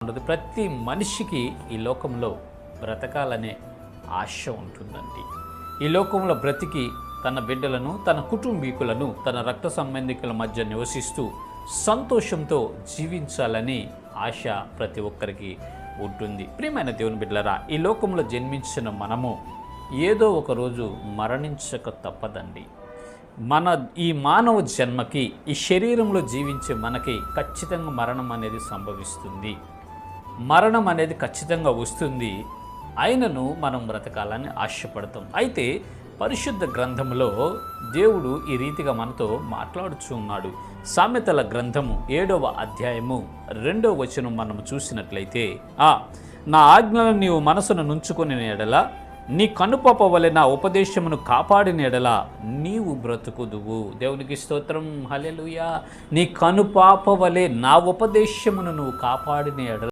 ఉండదు. ప్రతి మనిషికి ఈ లోకంలో బ్రతకాలనే ఆశ ఉంటుందండి. ఈ లోకంలో బ్రతికి తన బిడ్డలను, తన కుటుంబీకులను, తన రక్త సంబంధికుల మధ్య నివసిస్తూ సంతోషంతో జీవించాలని ఆశ ప్రతి ఒక్కరికి ఉంటుంది. ప్రియమైన దేవుని బిడ్డలారా, ఈ లోకంలో జన్మించిన మనము ఏదో ఒక రోజు మరణించక తప్పదండి. మన ఈ మానవ జన్మకి, ఈ శరీరంలో జీవించే మనకి ఖచ్చితంగా మరణం అనేది సంభవిస్తుంది. మరణం అనేది ఖచ్చితంగా వస్తుంది. అయినను మనం బ్రతకాలని ఆశపడతాం. అయితే పరిశుద్ధ గ్రంథంలో దేవుడు ఈ రీతిగా మనతో మాట్లాడుచూ ఉన్నాడు. సామెతల గ్రంథము 7వ అధ్యాయము 2వ వచనం మనం చూసినట్లయితే, నా ఆజ్ఞలను నీవు మనసును నుంచుకొని ఎడల, నీ కనుపాప వలె నా ఉపదేశమును కాపాడిన ఎడల నీవు బ్రతుకుదువు. దేవునికి స్తోత్రం, హల్లెలూయా. నీ కనుపాప వలె నా ఉపదేశమును నువ్వు కాపాడిన ఎడల